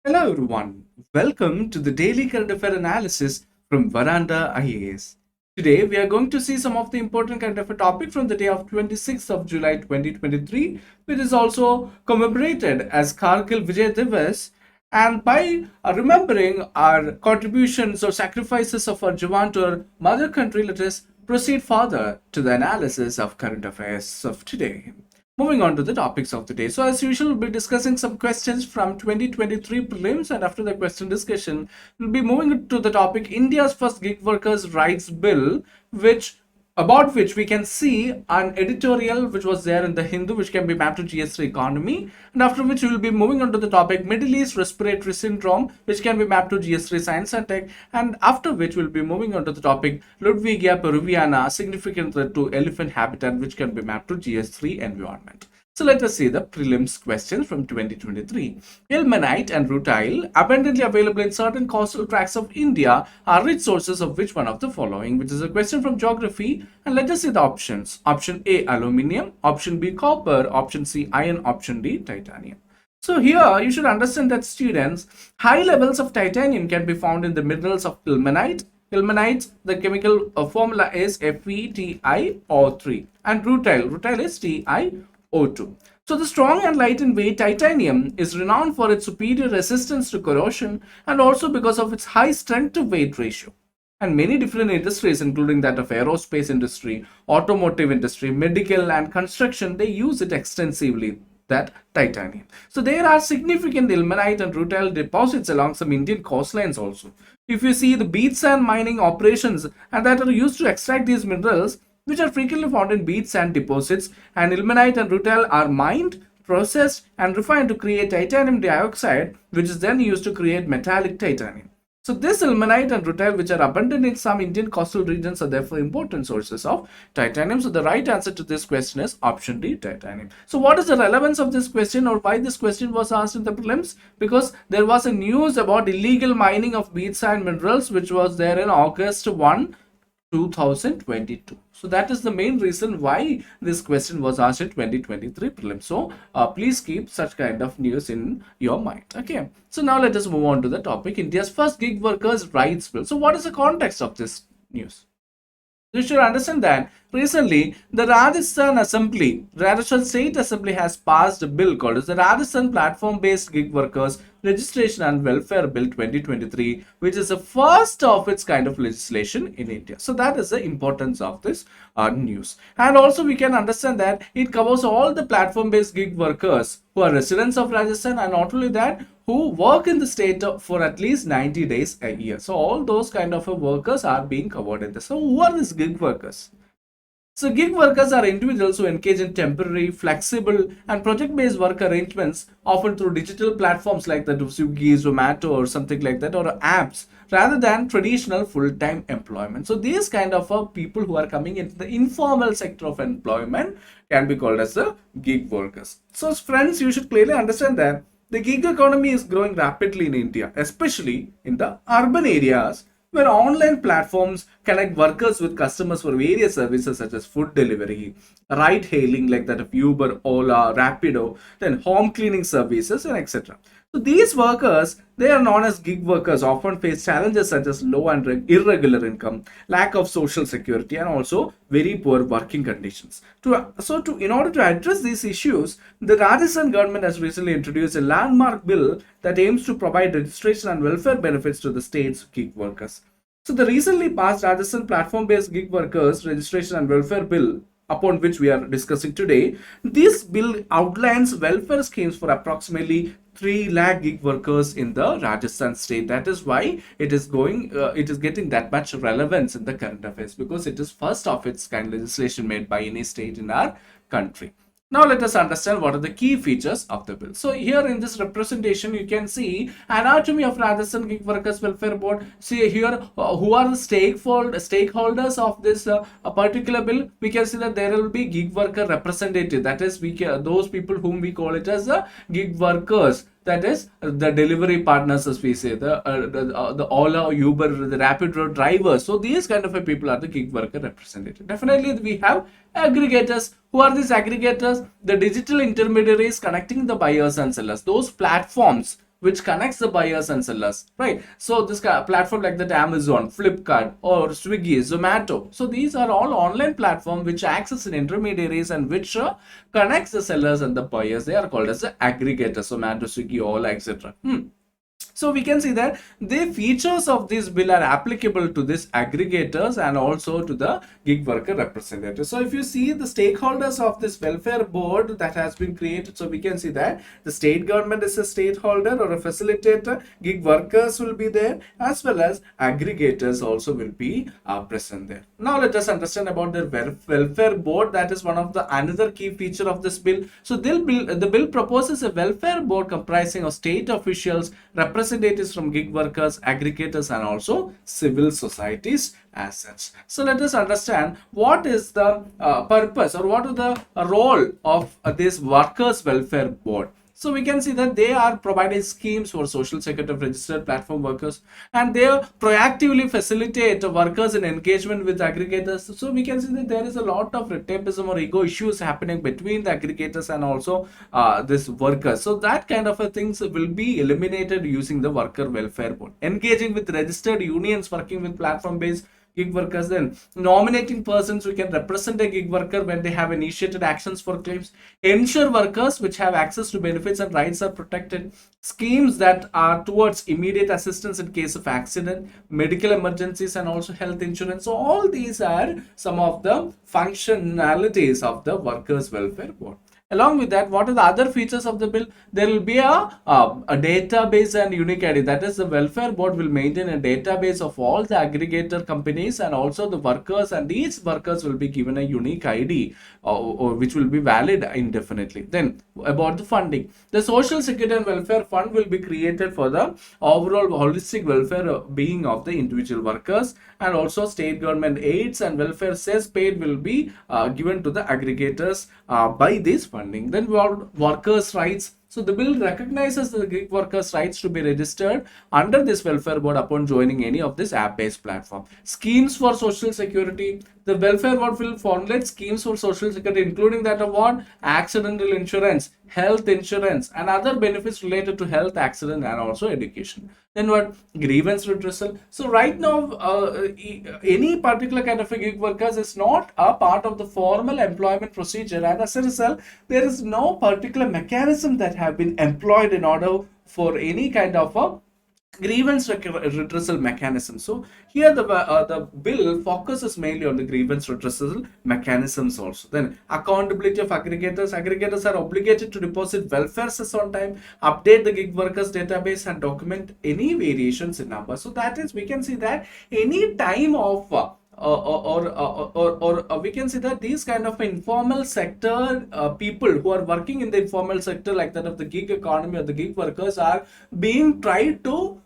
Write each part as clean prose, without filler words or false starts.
Hello everyone, welcome to the daily current affair analysis from Veranda IAS. Today we are going to see some of the important current affair topic from the day of 26th of July 2023, which is also commemorated as Kargil Vijay Divas. And by remembering our contributions or sacrifices of our Jawan to our mother country, let us proceed further to the analysis of current affairs of today. Moving on to the topics of the day. So as usual, we'll be discussing some questions from 2023 prelims, and after the question discussion, we'll be moving to the topic India's first gig workers rights bill, which about which we can see an editorial which was there in the Hindu, which can be mapped to GS3 economy, and after which we will be moving on to the topic Middle East respiratory syndrome, which can be mapped to GS3 science and tech, and after which we'll be moving on to the topic Ludwigia peruviana, significant threat to elephant habitat, which can be mapped to GS3 environment. So let us see the prelims questions from 2023. Ilmenite and rutile, abundantly available in certain coastal tracts of India, are rich sources of which one of the following? Which is a question from geography. And let us see the options. Option A, aluminium. Option B, copper. Option C, iron. Option D, titanium. So here you should understand that students, high levels of titanium can be found in the minerals of ilmenite. Ilmenite, the chemical formula is FeTiO3, and rutile is TiO2. So the strong and light in weight titanium is renowned for its superior resistance to corrosion and also because of its high strength to weight ratio. And many different industries, including that of aerospace industry, automotive industry, medical and construction, they use it extensively, that titanium. So there are significant ilmenite and rutile deposits along some Indian coastlines also. If you see the beach sand mining operations and that are used to extract these minerals, which are frequently found in beach sand deposits, and ilmenite and rutile are mined, processed and refined to create titanium dioxide, which is then used to create metallic titanium. So this ilmenite and rutile, which are abundant in some Indian coastal regions, are therefore important sources of titanium. So the right answer to this question is option D, titanium. So what is the relevance of this question, or why this question was asked in the prelims? Because there was a news about illegal mining of beach sand minerals, which was there in August 1, 2022. So that is the main reason why this question was asked in 2023 prelims. So please keep such kind of news in your mind. Okay, so now let us move on to the topic India's first gig workers rights bill. So what is the context of this news? You should understand that recently the Rajasthan State Assembly has passed a bill called as the Rajasthan Platform Based Gig Workers Registration and Welfare Bill 2023, which is the first of its kind of legislation in India. So that is the importance of this news. And also we can understand that it covers all the platform based gig workers who are residents of Rajasthan, and not only that, who work in the state for at least 90 days a year. So all those kind of workers are being covered in this. So who are these gig workers? So gig workers are individuals who engage in temporary, flexible and project-based work arrangements, often through digital platforms like the Swiggy, Zomato or something like that, or apps, rather than traditional full-time employment. So these kind of people who are coming into the informal sector of employment can be called as the gig workers. So friends, you should clearly understand that the gig economy is growing rapidly in India, especially in the urban areas where online platforms connect workers with customers for various services such as food delivery, ride hailing like that of Uber, Ola, Rapido, then home cleaning services, and etc. So these workers, they are known as gig workers, often face challenges such as low and irregular income, lack of social security, and also very poor working conditions. In order to address these issues, the Rajasthan government has recently introduced a landmark bill that aims to provide registration and welfare benefits to the state's gig workers. So the recently passed Rajasthan platform-based gig workers registration and welfare bill, upon which we are discussing today, this bill outlines welfare schemes for approximately 3 lakh gig workers in the Rajasthan state. That is why it is getting that much relevance in the current affairs, because it is first of its kind legislation made by any state in our country. Now let us understand what are the key features of the bill. So here in this representation, you can see anatomy of Rajasthan Gig Workers Welfare Board. See here who are the stakeholders of this particular bill. We can see that there will be gig worker representative. That is, those people whom we call it as the gig workers. That is the delivery partners, as we say, the Ola, Uber, the Rapido drivers. So these kind of people are the gig worker representative. Definitely we have aggregators. Who are these aggregators? The digital intermediaries connecting the buyers and sellers. Those platforms which connects the buyers and sellers, right? So this platform like that, Amazon, Flipkart, or Swiggy, Zomato. So these are all online platform which acts as an intermediaries and which connects the sellers and the buyers. They are called as the aggregators. Zomato, Swiggy, Ola, etc. So we can see that the features of this bill are applicable to these aggregators and also to the gig worker representatives. So if you see the stakeholders of this welfare board that has been created, so we can see that the state government is a stakeholder or a facilitator, gig workers will be there, as well as aggregators also will be present there. Now let us understand about the welfare board. That is one of the another key feature of this bill. So the bill proposes a welfare board comprising of state officials, representatives from gig workers, aggregators, and also civil societies as such. So let us understand what is the purpose or what is the role of this workers welfare board. So we can see that they are providing schemes for social security registered platform workers, and they proactively facilitate workers in engagement with aggregators. So we can see that there is a lot of red tapeism or ego issues happening between the aggregators and also this workers. So that kind of things will be eliminated using the worker welfare board. Engaging with registered unions working with platform based gig workers, then nominating persons who can represent a gig worker when they have initiated actions for claims, ensure workers which have access to benefits and rights are protected, schemes that are towards immediate assistance in case of accident, medical emergencies, and also health insurance. So all these are some of the functionalities of the workers welfare board. Along with that, what are the other features of the bill? There will be a database and unique ID. That is, the welfare board will maintain a database of all the aggregator companies and also the workers, and each workers will be given a unique ID or which will be valid indefinitely. Then about the funding, the Social Security and Welfare Fund will be created for the overall holistic welfare being of the individual workers, and also state government aids and welfare cess paid will be given to the aggregators by this funding. Then workers' rights. So the bill recognizes the gig workers' rights to be registered under this welfare board upon joining any of this app-based platform. Schemes for social security. The welfare board will formulate schemes for social security, including that of what? Accidental insurance, health insurance, and other benefits related to health, accident, and also education. Then what? Grievance redressal. So right now, any particular kind of a gig workers is not a part of the formal employment procedure, and as a result, there is no particular mechanism that have been employed in order for any kind of a grievance redressal mechanism. So here the bill focuses mainly on the grievance redressal mechanisms also. Then accountability of aggregators. Aggregators are obligated to deposit welfare cess on time, update the gig workers database, and document any variations in numbers. So that is, we can see that any time of or we can see that these kind of informal sector people who are working in the informal sector like that of the gig economy or the gig workers are being tried to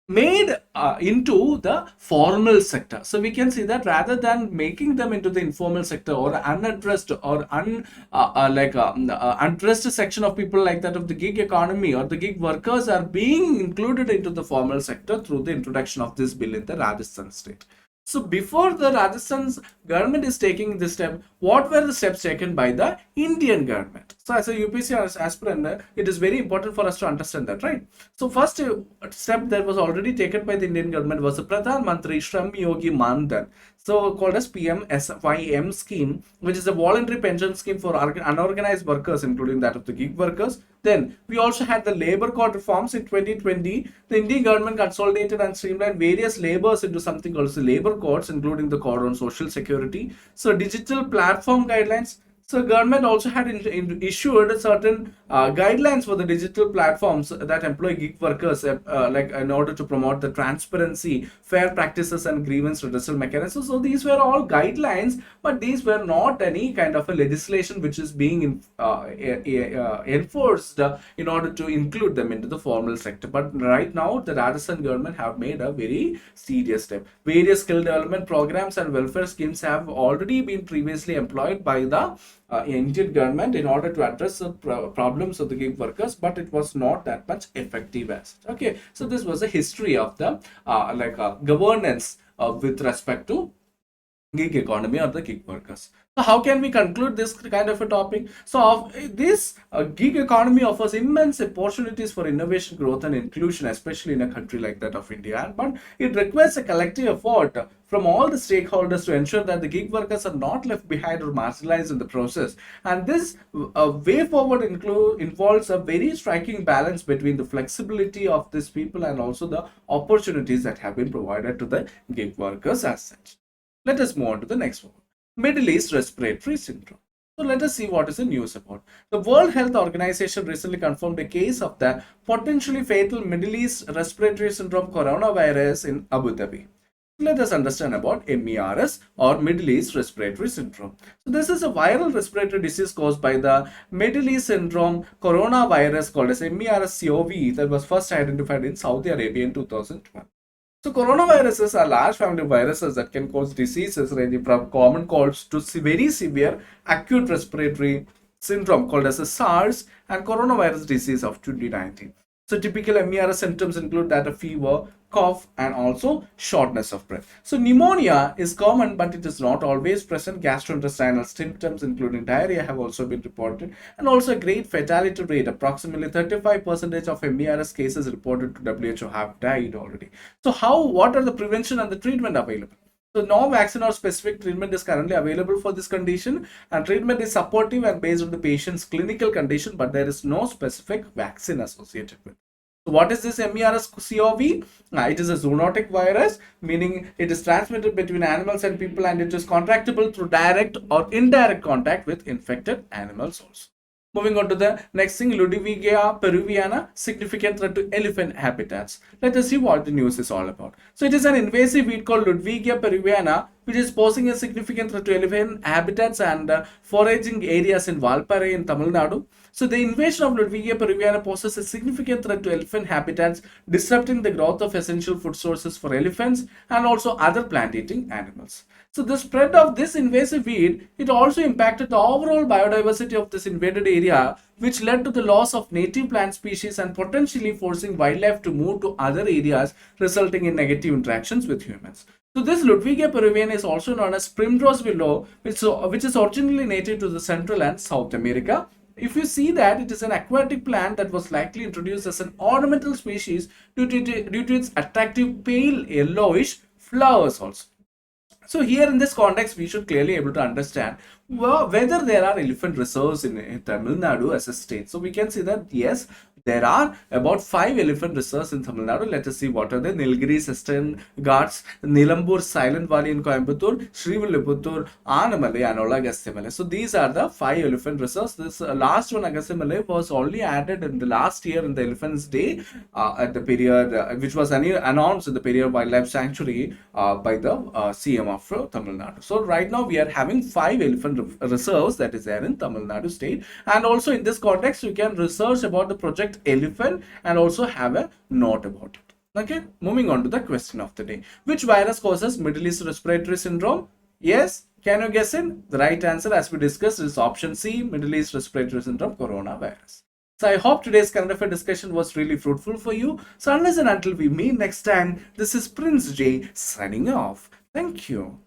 made into the formal sector. So we can see that rather than making them into the informal sector or unaddressed or unaddressed section of people like that of the gig economy or the gig workers are being included into the formal sector through the introduction of this bill in the Rajasthan state. So before the Rajasthan's government is taking this step, what were the steps taken by the Indian government? So as a UPSC aspirant, it is very important for us to understand that, right? So first step that was already taken by the Indian government was the Pradhan Mantri Shram Yogi Mandan, so called as PMSYM scheme, which is a voluntary pension scheme for unorganized workers, including that of the gig workers. Then we also had the labor code reforms in 2020. The Indian government consolidated and streamlined various labors into something called the labor codes, including the code on social security. So digital platform guidelines. So government also had issued certain guidelines for the digital platforms that employ gig workers, like in order to promote the transparency, fair practices, and grievance redressal mechanisms. So these were all guidelines, but these were not any kind of a legislation which is being enforced in order to include them into the formal sector. But right now, the Rajasthan government have made a very serious step. Various skill development programs and welfare schemes have already been previously employed by the Indian government in order to address the problems of the gig workers, but it was not that much effective as such. Okay, so this was a history of the governance with respect to gig economy or the gig workers. So how can we conclude this kind of a topic? So this gig economy offers immense opportunities for innovation, growth and inclusion, especially in a country like that of India. But it requires a collective effort from all the stakeholders to ensure that the gig workers are not left behind or marginalized in the process. And this way forward involves a very striking balance between the flexibility of these people and also the opportunities that have been provided to the gig workers as such. Let us move on to the next one. Middle East Respiratory Syndrome. So let us see what is the news about. The World Health Organization recently confirmed a case of the potentially fatal Middle East Respiratory Syndrome coronavirus in Abu Dhabi. Let us understand about MERS or Middle East Respiratory Syndrome. So this is a viral respiratory disease caused by the Middle East Syndrome coronavirus called as MERS-CoV that was first identified in Saudi Arabia in 2012. So coronaviruses are large family of viruses that can cause diseases ranging from common colds to very severe acute respiratory syndrome called as a SARS and coronavirus disease of 2019. So typical MERS symptoms include that of fever, cough and also shortness of breath. So pneumonia is common but it is not always present. Gastrointestinal symptoms including diarrhea have also been reported, and also a great fatality rate. Approximately 35% of MERS cases reported to WHO have died already. So what are the prevention and the treatment available? So no vaccine or specific treatment is currently available for this condition, and treatment is supportive and based on the patient's clinical condition, but there is no specific vaccine associated with it. So what is this MERS-CoV? It is a zoonotic virus, meaning it is transmitted between animals and people, and it is contractable through direct or indirect contact with infected animals also. Moving on to the next thing, Ludwigia peruviana, significant threat to elephant habitats. Let us see what the news is all about. So it is an invasive weed called Ludwigia peruviana, which is posing a significant threat to elephant habitats and foraging areas in Valparai in Tamil Nadu. So the invasion of Ludwigia peruviana poses a significant threat to elephant habitats, disrupting the growth of essential food sources for elephants and also other plant-eating animals. So the spread of this invasive weed, it also impacted the overall biodiversity of this invaded area, which led to the loss of native plant species and potentially forcing wildlife to move to other areas, resulting in negative interactions with humans. So this Ludwigia peruviana is also known as primrose willow, which is originally native to the Central and South America. If you see that it is an aquatic plant that was likely introduced as an ornamental species due to its attractive pale yellowish flowers also. So here in this context, we should clearly able to understand whether there are elephant reserves in Tamil Nadu as a state. So we can see that yes, there are about 5 elephant reserves in Tamil Nadu. Let us see what are they. Nilgiri Eastern Ghats, Nilambur Silent Valley in Coimbatore, Srivilliputturu, Anamalai and Agastyamalai. So these are the 5 elephant reserves. This last one, Agastyamalai, was only added in the last year in the Elephants Day at the period which was announced in the Periyar Wildlife Sanctuary by the CM of Tamil Nadu. So right now we are having 5 elephant reserves that is there in Tamil Nadu state, and also in this context you can research about the project Elephant and also have a note about it. Okay, moving on to the question of the day. Which virus causes Middle East Respiratory Syndrome? Yes, can you guess it? The right answer, as we discussed, is option C, Middle East Respiratory Syndrome coronavirus. So I hope today's current affair discussion was really fruitful for you. So unless and until we meet next time, this is Prince J signing off. Thank you.